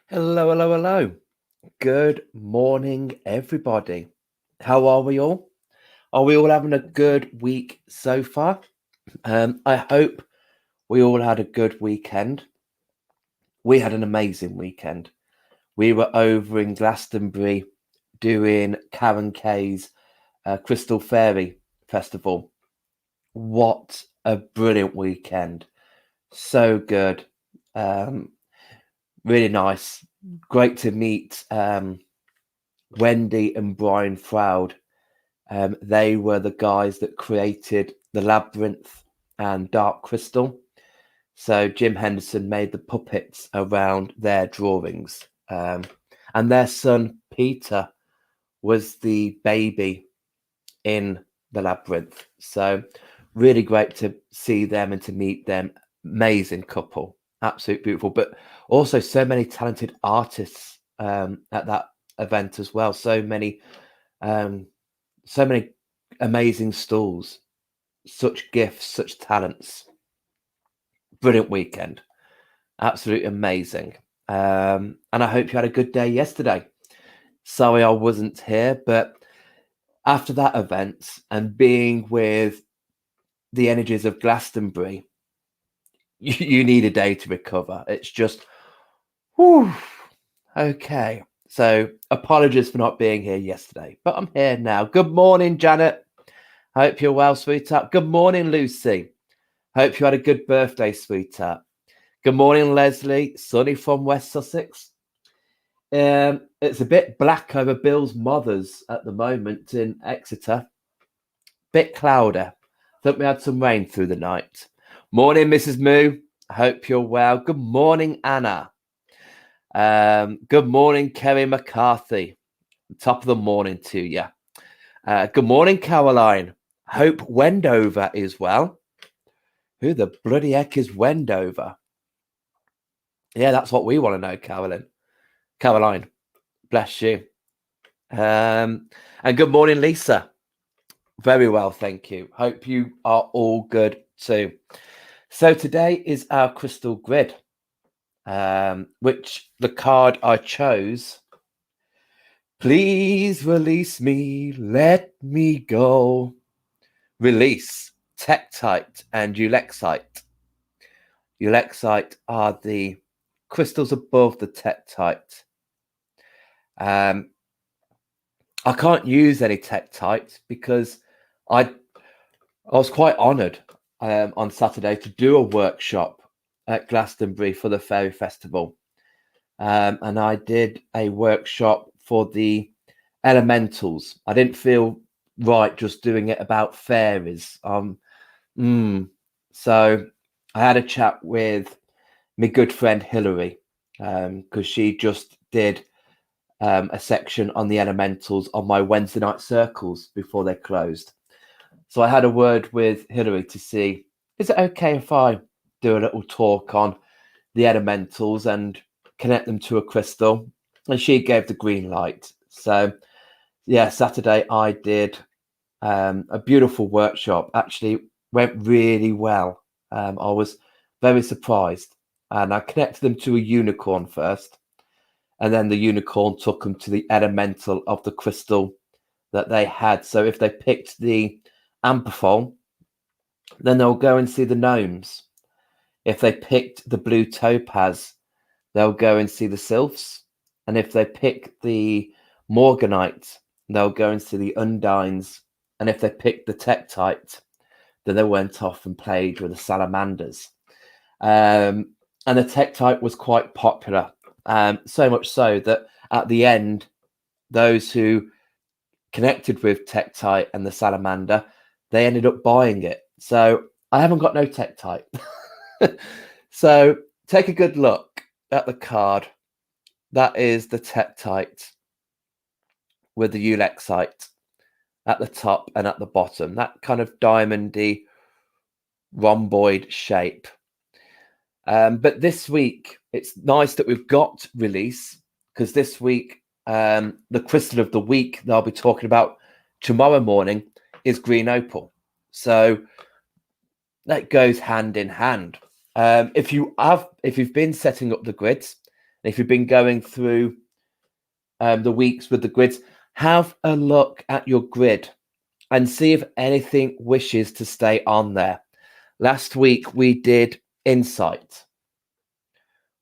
Hello, hello, hello. Good morning, everybody. How are we all? Are we all having a good week so far? I hope we all had a good weekend. We had an amazing weekend. We were over in Glastonbury doing Karen Kay's Crystal Fairy Festival. What a brilliant weekend. So good. Um, really nice. Great to meet Wendy and Brian Froud. They were the guys that created the Labyrinth and Dark Crystal. So Jim Henderson made the puppets around their drawings. And their son, Peter, was the baby in the Labyrinth. So really great to see them and to meet them. Amazing couple. Absolutely beautiful. But also so many talented artists at that event as well. Um, so many amazing stalls, such gifts, such talents. Brilliant weekend, absolutely amazing. And I hope you had a good day yesterday. Sorry I wasn't here, but after that event and being with the energies of Glastonbury, you need a day to recover. It's just, whew, okay. So apologies for not being here yesterday, but I'm here now. Good morning, Janet. Hope you're well, sweetheart. Good morning, Lucy. Hope you had a good birthday, sweetheart. Good morning, Leslie. Sunny from West Sussex. It's a bit black over Bill's mothers at the moment in Exeter. Bit cloudy. Thought we had some rain through the night. Morning, Mrs. Moo. Hope you're well. Good morning, Anna. Good morning, Kerry McCarthy. Top of the morning to you. Good morning, Caroline. Hope Wendover is well. Who the bloody heck is Wendover? Yeah, that's what we want to know, Caroline, bless you. And good morning, Lisa. Very well, thank you. Hope you are all good too. So today is our crystal grid, which the card I chose. Please release me, let me go. Release, Tektite and Ulexite. Ulexite are the crystals above the Tektite. I can't use any Tektite because I was quite honoured on Saturday to do a workshop at Glastonbury for the Fairy Festival. And I did a workshop for the elementals. I didn't feel right just doing it about fairies. So I had a chat with my good friend Hilary because she just did a section on the elementals on my Wednesday night circles before they closed. So I had a word with Hilary to see, is it okay if I do a little talk on the elementals and connect them to a crystal? And she gave the green light. So yeah, Saturday I did a beautiful workshop. Actually went really well. I was very surprised. And I connected them to a unicorn first. And then the unicorn took them to the elemental of the crystal that they had. So if they picked the Amperphol, then they'll go and see the gnomes. If they picked the blue topaz, they'll go and see the sylphs. And if they pick the morganite, they'll go and see the undines. And if they picked the tektite, then they went off and played with the salamanders. And the tektite was quite popular. So much so that at the end, those who connected with tektite and the salamander, they ended up buying it. So I haven't got no tektite. So take a good look at the card. That is the tektite with the ulexite at the top and at the bottom. That kind of diamondy rhomboid shape. But this week, it's nice that we've got release because this week, the crystal of the week that I'll be talking about tomorrow morning is green opal. So that goes hand in hand. If you've been setting up the grids If you've been going through the weeks with the grids, have a look at your grid and see if anything wishes to stay on there. Last week we did insight.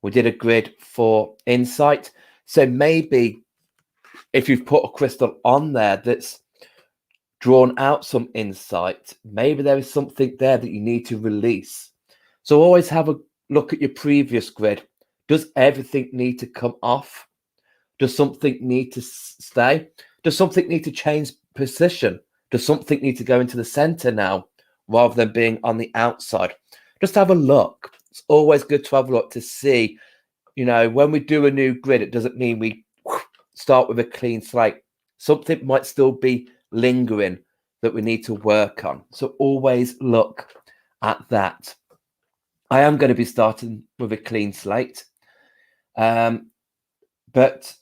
We did a grid for insight. So maybe if you've put a crystal on there that's drawn out some insight, maybe there is something there that you need to release. So always have a look at your previous grid. Does everything need to come off? Does something need to stay? Does something need to change position? Does something need to go into the center now rather than being on the outside? Just have a look. It's always good to have a look to see, when we do a new grid, it doesn't mean we start with a clean slate. Something might still be lingering that we need to work on. So always look at that. I am going to be starting with a clean slate. But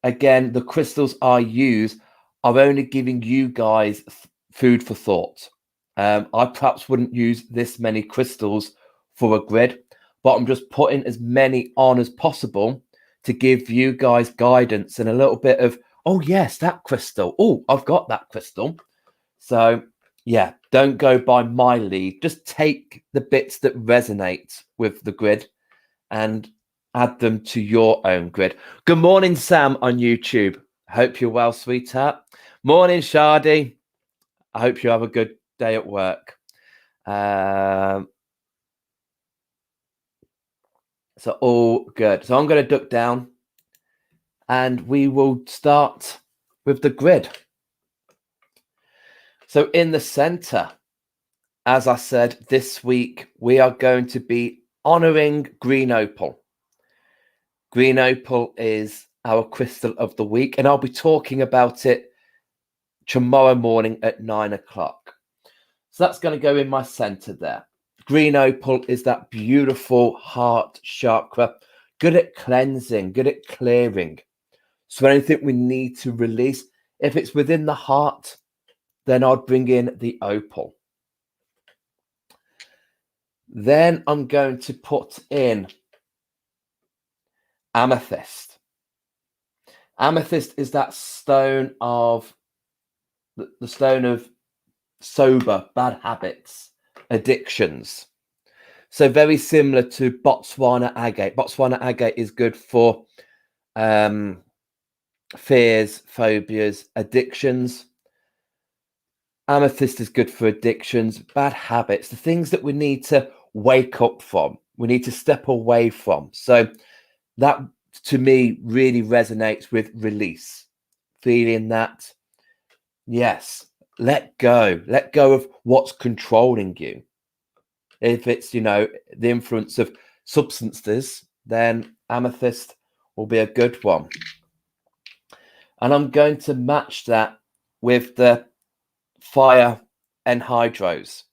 again, the crystals I use are only giving you guys food for thought. I perhaps wouldn't use this many crystals for a grid, but I'm just putting as many on as possible to give you guys guidance and a little bit of, oh yes, that crystal. Oh, I've got that crystal. So yeah, don't go by my lead. Just take the bits that resonate with the grid and add them to your own grid. Good morning, Sam on YouTube. Hope you're well, sweetheart. Morning, Shardy. I hope you have a good day at work. So all good. So I'm going to duck down and we will start with the grid. So in the center, as I said, this week we are going to be honoring green opal. Green opal is our crystal of the week, and I'll be talking about it tomorrow morning at 9 o'clock. So that's going to go in my center there. Green opal is that beautiful heart chakra, good at cleansing, good at clearing. So anything we need to release, if it's within the heart, then I'd bring in the opal. Then I'm going to put in amethyst. Amethyst is that stone of the stone of sober, bad habits, addictions. So very similar to Botswana agate. Botswana agate is good for fears, phobias, addictions. Amethyst is good for addictions, bad habits, the things that we need to wake up from, we need to step away from. So that, to me, really resonates with release, feeling that, yes, let go of what's controlling you. If it's, the influence of substances, then amethyst will be a good one. And I'm going to match that with the fire anhydrous.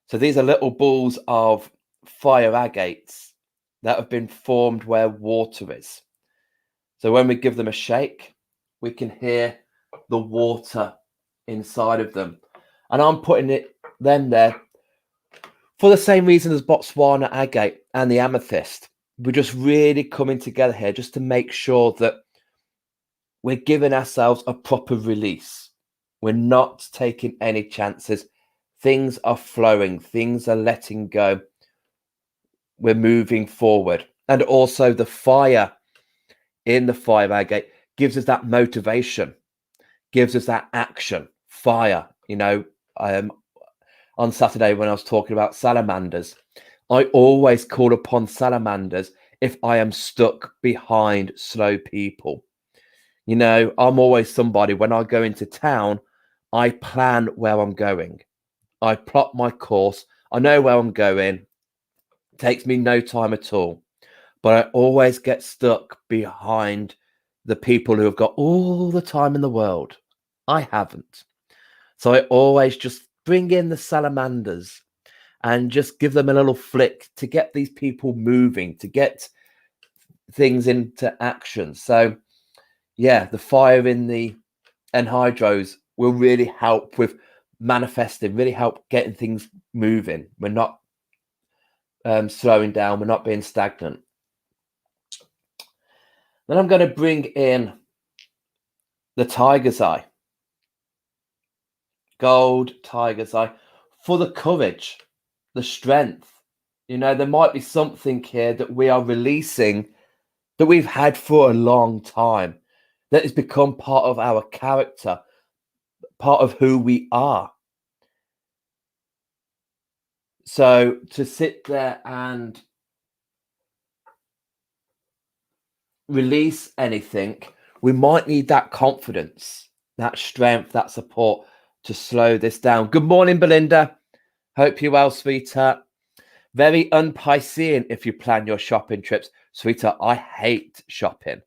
So these are little balls of fire agates that have been formed where water is. So when we give them a shake, we can hear the water inside of them. And I'm putting them there for the same reason as Botswana agate and the amethyst. We're just really coming together here just to make sure that we're giving ourselves a proper release. We're not taking any chances. Things are flowing. Things are letting go. We're moving forward. And also the fire in the fire agate gives us that motivation, gives us that action, fire. On Saturday when I was talking about salamanders, I always call upon salamanders if I am stuck behind slow people. I'm always somebody, when I go into town, I plan where I'm going. I plot my course. I know where I'm going. It takes me no time at all. But I always get stuck behind the people who have got all the time in the world. I haven't. So I always just bring in the salamanders and just give them a little flick to get these people moving, to get things into action. So yeah, the fire in the anhydrous will really help with manifesting, really help getting things moving. We're not slowing down. We're not being stagnant. Then I'm going to bring in the tiger's eye. Gold tiger's eye for the courage, the strength. You know, there might be something here that we are releasing that we've had for a long time, that has become part of our character, part of who we are. So to sit there and release anything, we might need that confidence, that strength, that support to slow this down. Good morning, Belinda. Hope you're well, sweetheart. Very un-Piscean if you plan your shopping trips. Sweetheart, I hate shopping.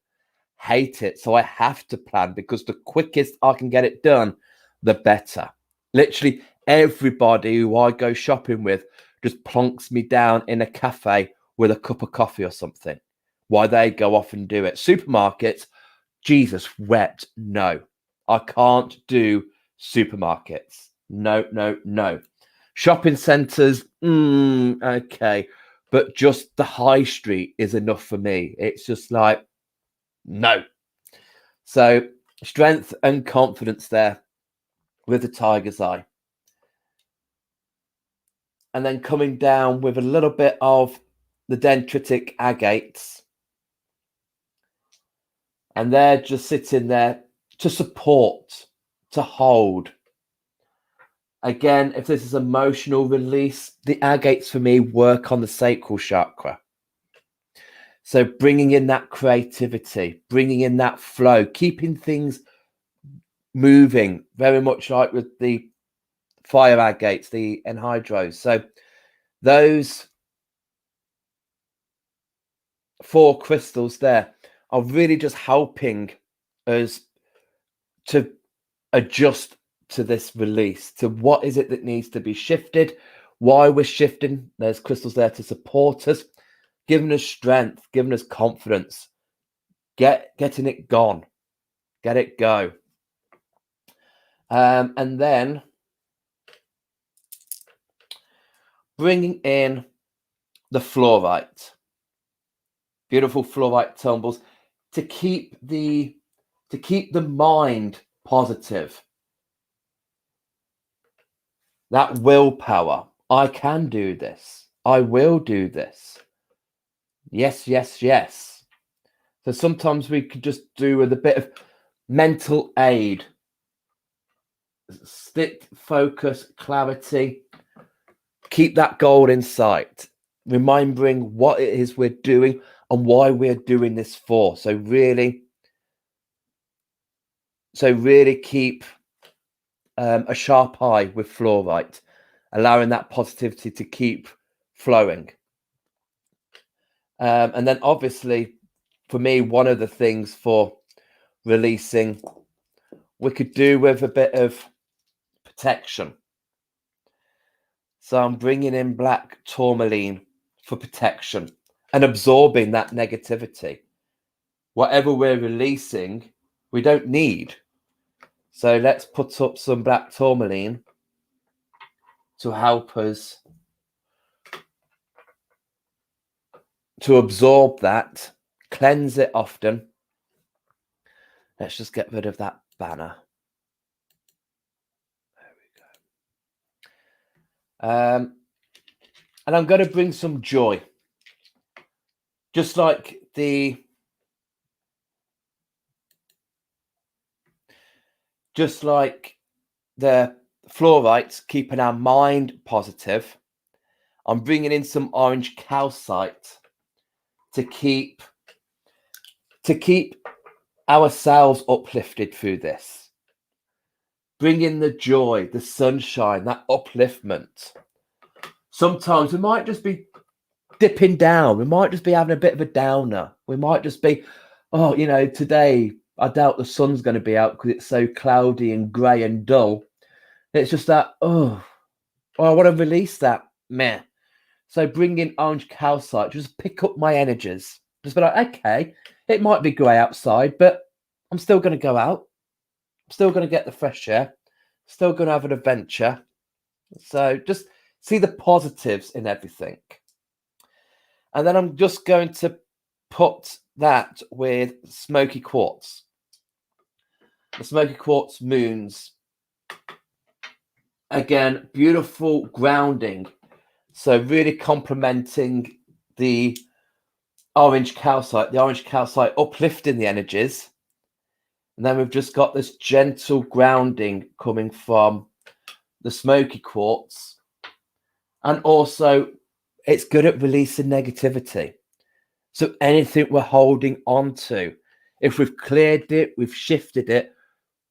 Hate it. So I have to plan, because the quickest I can get it done, the better. Literally everybody who I go shopping with just plonks me down in a cafe with a cup of coffee or something while they go off and do it. Supermarkets, Jesus wept. No, I can't do supermarkets. No, no, no. Shopping centres, okay. But just the high street is enough for me. It's just like, no. So strength and confidence there with the tiger's eye. And then coming down with a little bit of the dendritic agates. And they're just sitting there to support, to hold. Again, if this is emotional release, the agates for me work on the sacral chakra. So bringing in that creativity, bringing in that flow, keeping things moving, very much like with the fire agates, the anhydros. So those 4 crystals there are really just helping us to adjust to this release, to what is it that needs to be shifted, why we're shifting. There's crystals there to support us, giving us strength, giving us confidence, getting it gone, get it go. And then bringing in the fluorite, beautiful fluorite tumbles, to keep the mind positive. That willpower. I can do this. I will do this. Yes, yes, yes. So sometimes we could just do with a bit of mental aid. Stick, focus, clarity. Keep that goal in sight. Remembering what it is we're doing and why we're doing this for. So really keep a sharp eye with fluorite, allowing that positivity to keep flowing. And then obviously, for me, one of the things for releasing, we could do with a bit of protection. So I'm bringing in black tourmaline for protection and absorbing that negativity. Whatever we're releasing, we don't need. So let's put up some black tourmaline to help us to absorb that, cleanse it often. Let's just get rid of that banner. There we go. And I'm going to bring some joy. Just like the fluorites, keeping our mind positive, I'm bringing in some orange calcite to keep ourselves uplifted through this. Bring in the joy, the sunshine, that upliftment. Sometimes we might just be dipping down. We might just be having a bit of a downer. We might just be, oh, you know, today I doubt the sun's going to be out because it's so cloudy and grey and dull. It's just that, oh, I want to release that meh. So bring in orange calcite, just pick up my energies. Just be like, okay, it might be grey outside, but I'm still going to go out. I'm still going to get the fresh air. Still going to have an adventure. So just see the positives in everything. And then I'm just going to put that with Smoky Quartz. The Smoky Quartz moons. Again, beautiful grounding. So really complementing the orange calcite. The orange calcite uplifting the energies. And then we've just got this gentle grounding coming from the Smoky Quartz. And also, it's good at releasing negativity. So anything we're holding on to, if we've cleared it, we've shifted it,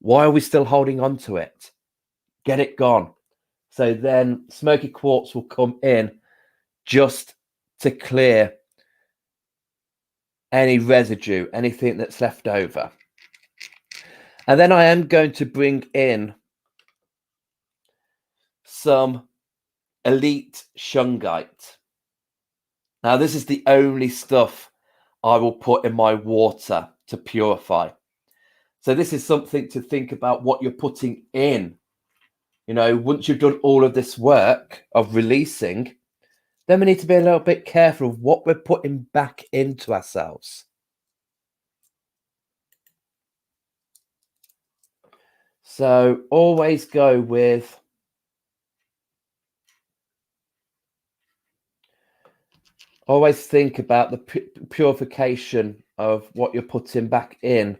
why are we still holding on to it? Get it gone. So then Smoky Quartz will come in just to clear any residue, anything that's left over. And then I am going to bring in some elite shungite. Now, this is the only stuff I will put in my water to purify. So this is something to think about what you're putting in. You know, once you've done all of this work of releasing, then we need to be a little bit careful of what we're putting back into ourselves. So always go with always think about the purification of what you're putting back in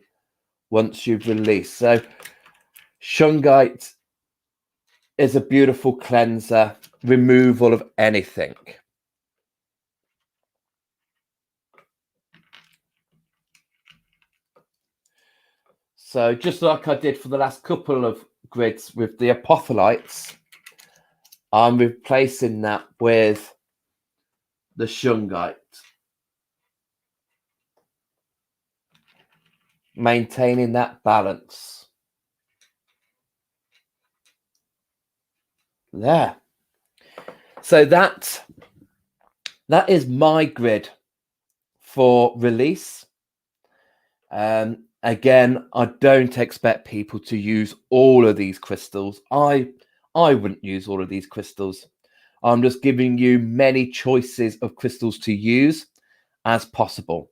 once you've released. So shungite is a beautiful cleanser, removal of anything. So just like I did for the last couple of grids with the apotholites, I'm replacing that with the shungite. Maintaining that balance. There. So that is my grid for release. Again, I don't expect people to use all of these crystals. I wouldn't use all of these crystals. I'm just giving you many choices of crystals to use as possible.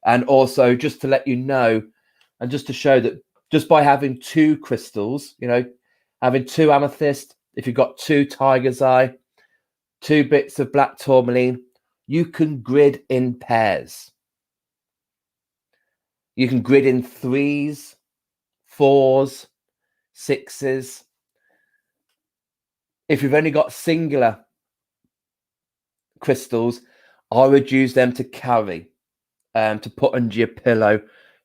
And also just to let you know, and just to show that just by having 2 crystals, you know, having 2 amethyst, if you've got 2 tiger's eye, 2 bits of black tourmaline, you can grid in pairs. You can grid in 3s, 4s, 6s. If you've only got singular crystals, I would use them to carry, to put under your pillow,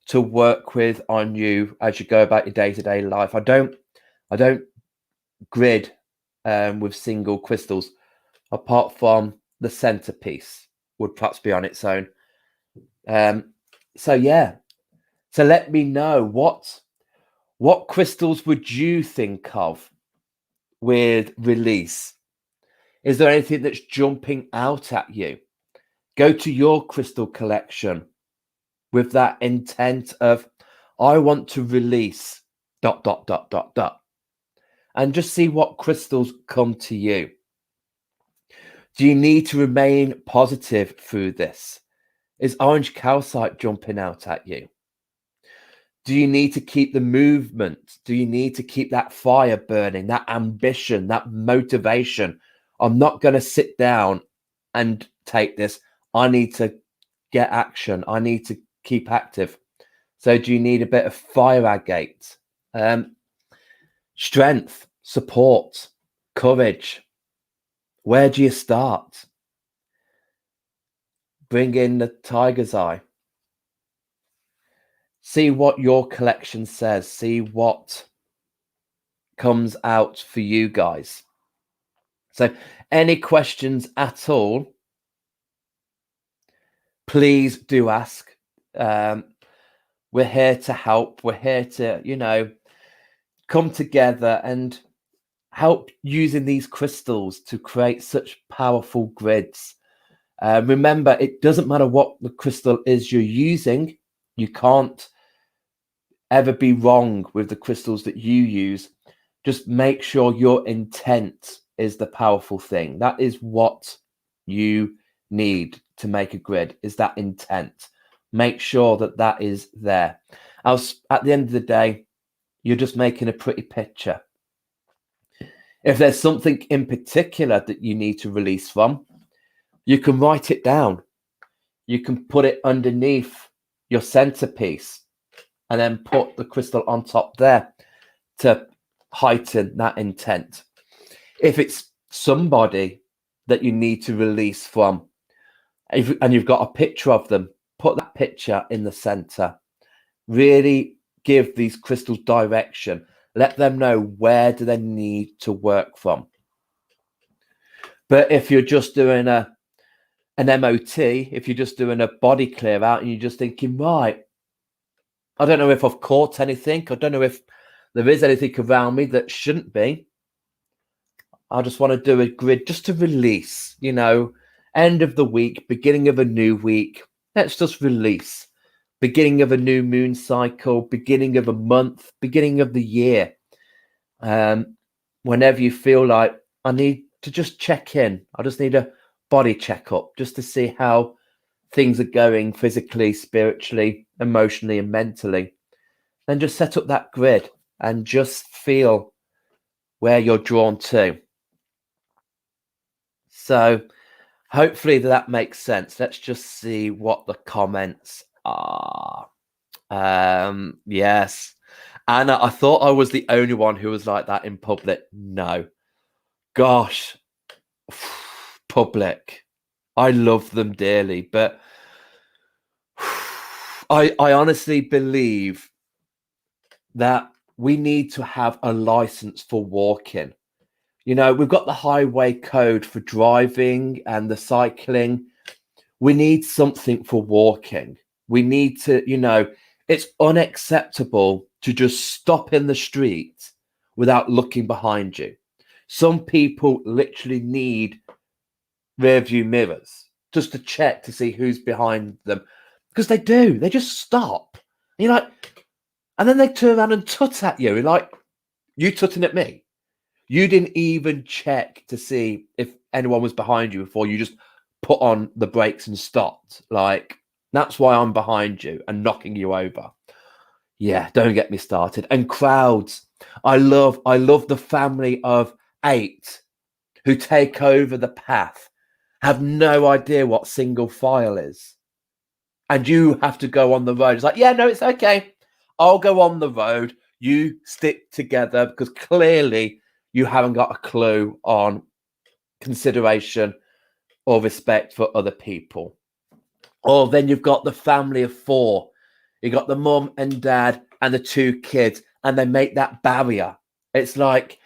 to work with on you as you go about your day-to-day life. I don't grid with single crystals, apart from the centerpiece would perhaps be on its own. So yeah. So let me know what crystals would you think of with release? Is there anything that's jumping out at you? Go to your crystal collection with that intent of, I want to release ... and just see what crystals come to you. Do you need to remain positive through this? Is orange calcite jumping out at you? Do you need to keep the movement? Do you need to keep that fire burning, that ambition, that motivation? I'm not going to sit down and take this. I need to get action. I need to keep active. So do you need a bit of fire agate? Strength, support, courage. Where do you start? Bring in the tiger's eye. See what your collection says. See what comes out for you guys. So any questions at all, please do ask. We're here to help. We're here to, you know, come together and help using these crystals to create such powerful grids. Remember, it doesn't matter what the crystal is you're using. You can't ever be wrong with the crystals that you use. Just make sure your intent is the powerful thing. That is what you need to make a grid, is that intent. Make sure that that is there. At the end of the day, you're just making a pretty picture. If there's something in particular that you need to release from, you can write it down. You can put it underneath your centerpiece and then put the crystal on top there to heighten that intent. If it's somebody that you need to release from, and you've got a picture of them, put that picture in the center. Really give these crystals direction. Let them know where do they need to work from. But if you're just doing an MOT, if you're just doing a body clear out and you're just thinking, right, I don't know if I've caught anything. I don't know if there is anything around me that shouldn't be. I just want to do a grid just to release, end of the week, beginning of a new week. Let's just release. Beginning of a new moon cycle, beginning of a month, beginning of the year. Whenever you feel like I need to just check in, I just need a body checkup just to see how things are going physically, spiritually, emotionally, and mentally. Then just set up that grid and just feel where you're drawn to. So hopefully that makes sense. Let's just see what the comments are. Yes. Anna, I thought I was the only one who was like that in public. No. Gosh. Public. I love them dearly, but I honestly believe that we need to have a license for walking. We've got the highway code for driving and the cycling. We need something for walking. We need to, it's unacceptable to just stop in the street without looking behind you. Some people literally need rear view mirrors just to check to see who's behind them, because they do. They just stop. And you're like, and then they turn around and tut at you. You're like, you tutting at me? You didn't even check to see if anyone was behind you before you just put on the brakes and stopped. Like, that's why I'm behind you and knocking you over. Yeah, don't get me started. And crowds. I love the family of 8 who take over the path, have no idea what single file is. And you have to go on the road. It's like, yeah, no, it's okay. I'll go on the road. You stick together, because clearly you haven't got a clue on consideration or respect for other people. Or then you've got the family of 4. You've got the mum and dad and the 2 kids, and they make that barrier. It's like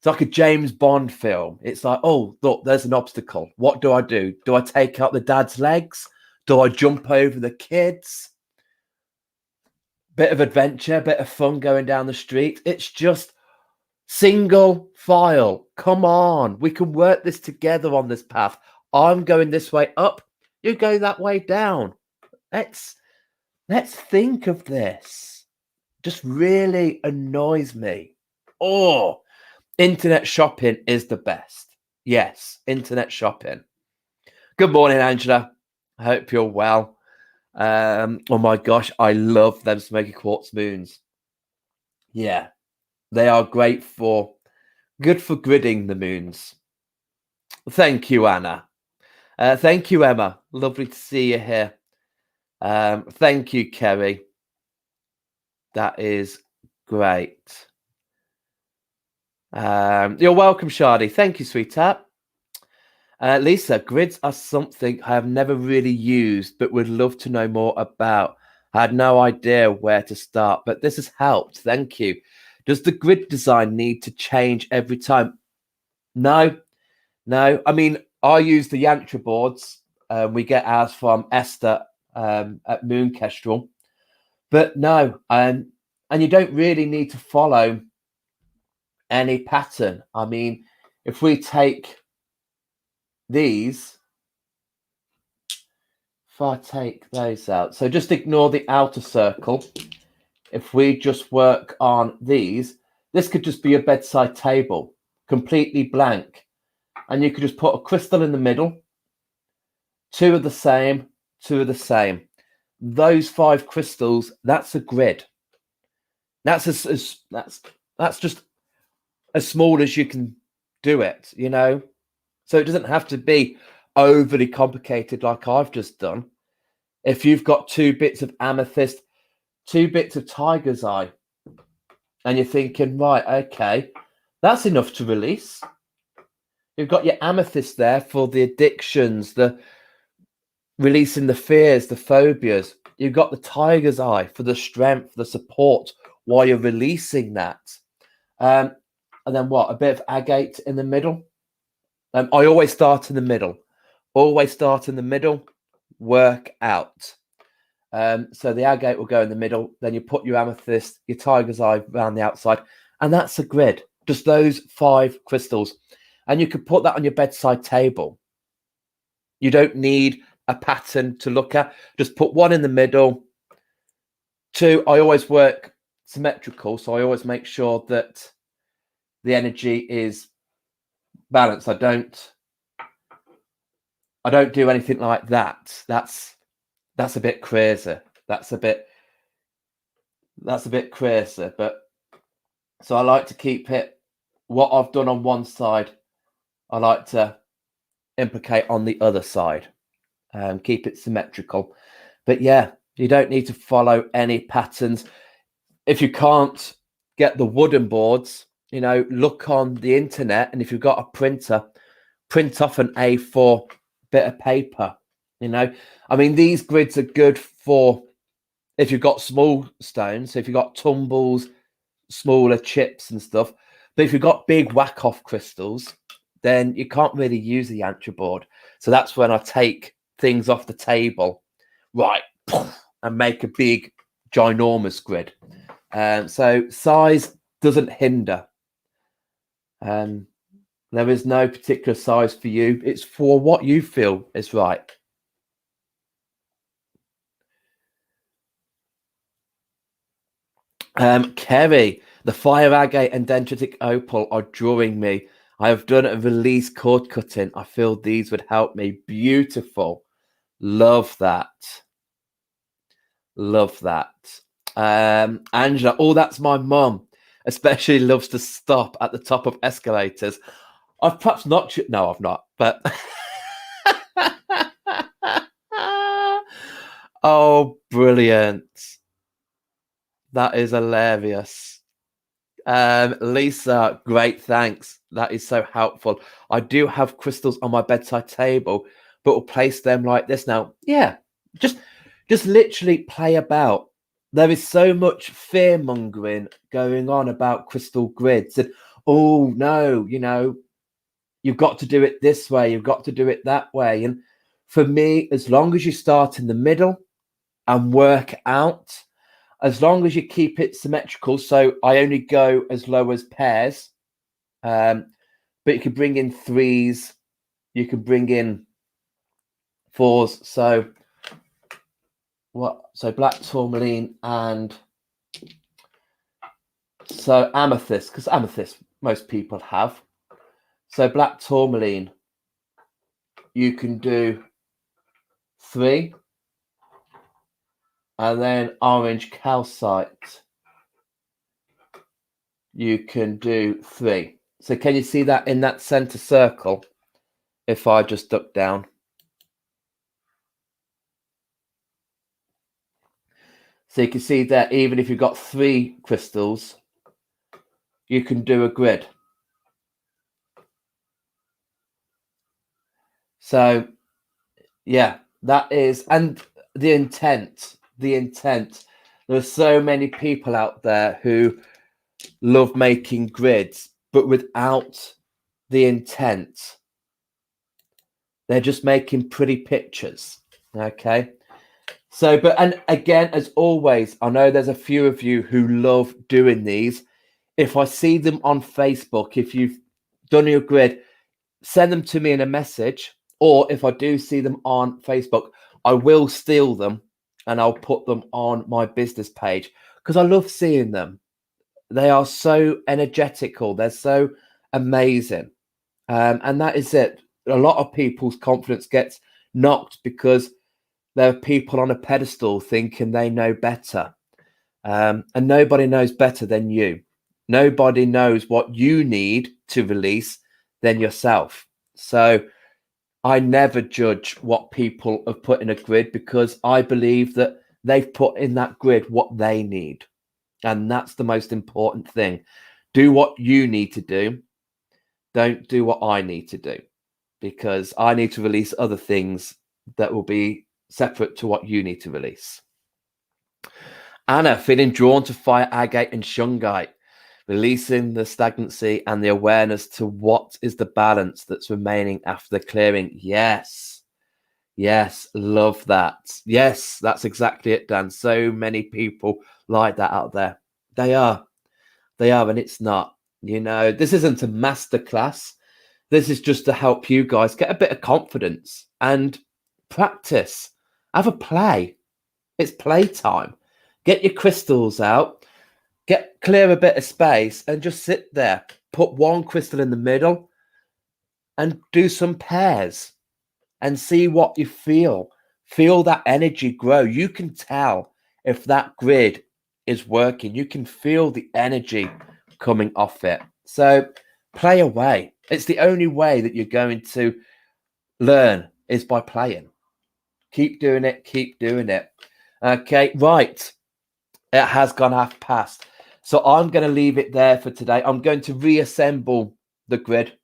a James Bond film. It's like, oh, look, there's an obstacle. What do? Do I take out the dad's legs? Do I jump over the kids? Bit of adventure, bit of fun going down the street. It's just single file. Come on. We can work this together on this path. I'm going this way up. You go that way down. Let's think of this. Just really annoys me. Oh, internet shopping is the best. Yes, internet shopping. Good morning, Angela. I hope you're well. Oh my gosh, I love them Smoky Quartz moons. Yeah, they are good for gridding the moons. Thank you, Anna. Thank you, Emma. Lovely to see you here. Thank you, Kerry. That is great. You're welcome, Shardy. Thank you, sweetheart. Lisa, grids are something I have never really used, but would love to know more about. I had no idea where to start, but this has helped. Thank you. Does the grid design need to change every time? No. I mean, I use the Yantra boards. We get ours from Esther at Moon Kestrel. But no, and you don't really need to follow any pattern. I mean, if we take these, if I take those out, so just ignore the outer circle. If we just work on these, this could just be a bedside table, completely blank. And you could just put a crystal in the middle, 2 of the same, 2 of the same. those 5 crystals, that's a grid. That's that's just as small as you can do it, you know. So it doesn't have to be overly complicated like I've just done. If you've got 2 bits of amethyst, 2 bits of tiger's eye, and you're thinking, right, okay, that's enough to release. You've got your amethyst there for the addictions, the releasing the fears, the phobias. You've got the tiger's eye for the strength, the support while you're releasing that. And then what? A bit of agate in the middle. I always start in the middle. Always start in the middle. Work out. So the agate will go in the middle. Then you put your amethyst, your tiger's eye around the outside, and that's a grid. Just those 5 crystals, and you could put that on your bedside table. You don't need a pattern to look at. Just put 1 in the middle. 2, I always work symmetrical, so I always make sure that the energy is balanced. I don't do anything like that. That's a bit crazy. That's a bit crazy. But so I like to keep it. What I've done on one side, I like to implicate on the other side. Keep it symmetrical. But yeah, you don't need to follow any patterns. If you can't get the wooden boards, you know, look on the internet, and if you've got a printer, print off an A4 bit of paper. You know, I mean, these grids are good for if you've got small stones, so if you've got tumbles, smaller chips and stuff. But if you've got big whack-off crystals, then you can't really use the Yantra board. So that's when I take things off the table, right, and make a big, ginormous grid. So size doesn't hinder. There is no particular size for you. It's for what you feel is right. Kerry, the fire agate and dendritic opal are drawing me. I have done a release cord cutting. I feel these would help me. Beautiful. Love that. Love that. Angela, oh, that's my mum. Especially loves to stop at the top of escalators. I've perhaps not. No, I've not. But oh, brilliant. That is hilarious. Lisa, great, thanks. That is so helpful. I do have crystals on my bedside table, but we'll place them like this now. Yeah, just literally play about. There is so much fear mongering going on about crystal grids, and oh no, you know, you've got to do it this way, you've got to do it that way. And for me, as long as you start in the middle and work out, as long as you keep it symmetrical, so I only go as low as pairs, but you can bring in 3s, you can bring in 4s. So what? So black tourmaline and so amethyst, because amethyst most people have. So black tourmaline, you can do 3. And then orange calcite, you can do 3. So can you see that in that center circle? If I just duck down. So you can see that even if you've got 3 crystals, you can do a grid. So yeah, that is, and the intent. There are so many people out there who love making grids, but without the intent, they're just making pretty pictures. Okay. So, but, and again, as always, I know there's a few of you who love doing these. If I see them on Facebook, if you've done your grid, send them to me in a message. Or if I do see them on Facebook, I will steal them and I'll put them on my business page because I love seeing them. They are so energetical. They're so amazing. And that is it. A lot of people's confidence gets knocked because There are people on a pedestal thinking they know better. And nobody knows better than you. Nobody knows what you need to release than yourself. So I never judge what people have put in a grid, because I believe that they've put in that grid what they need. And that's the most important thing. Do what you need to do. Don't do what I need to do, because I need to release other things that will be separate to what you need to release. Anna, feeling drawn to fire agate and shungite, releasing the stagnancy and the awareness to what is the balance that's remaining after the clearing. Yes. Yes. Love that. Yes, that's exactly it, Dan. So many people like that out there. They are. And it's not. This isn't a masterclass. This is just to help you guys get a bit of confidence and practice. Have a play. It's playtime. Get your crystals out. Clear a bit of space and just sit there. Put one crystal in the middle and do some pairs and see what you feel. Feel that energy grow. You can tell if that grid is working. You can feel the energy coming off it. So play away. It's the only way that you're going to learn, is by playing. Keep doing it. Keep doing it. Okay, right. It has gone half past. So I'm going to leave it there for today. I'm going to reassemble the grid,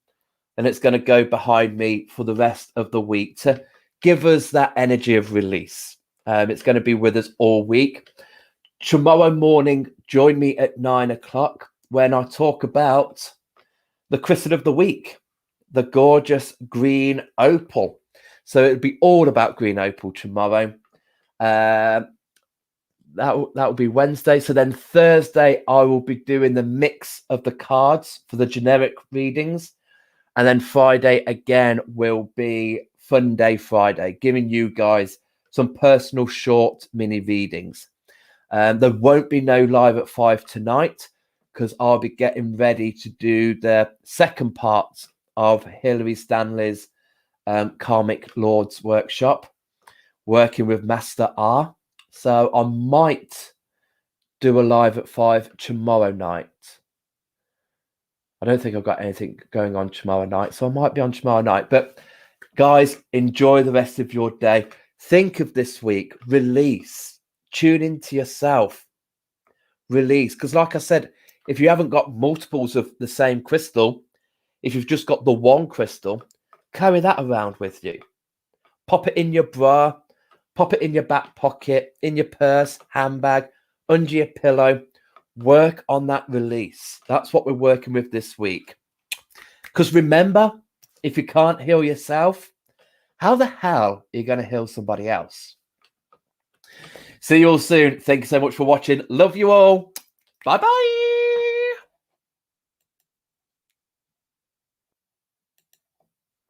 and it's going to go behind me for the rest of the week to give us that energy of release. It's going to be with us all week. Tomorrow morning, join me at 9 o'clock when I talk about the crystal of the week, the gorgeous green opal. So it'll be all about green opal tomorrow. That will be Wednesday. So then Thursday, I will be doing the mix of the cards for the generic readings. And then Friday, again, will be Fun Day Friday, giving you guys some personal short mini readings. There won't be no live at 5 tonight, because I'll be getting ready to do the second part of Hilary Stanley's Karmic Lords workshop, working with Master R. So I might do a live at 5 tomorrow night. I don't think I've got anything going on tomorrow night, so I might be on tomorrow night. But guys, enjoy the rest of your day. Think of this week. Release. Tune into yourself. Release. Because like I said, if you haven't got multiples of the same crystal, if you've just got the one crystal, carry that around with you. Pop it in your bra. Pop it in your back pocket, in your purse, handbag, under your pillow. Work on that release. That's what we're working with this week. Because remember, if you can't heal yourself, how the hell are you going to heal somebody else? See you all soon. Thank you so much for watching. Love you all. Bye-bye.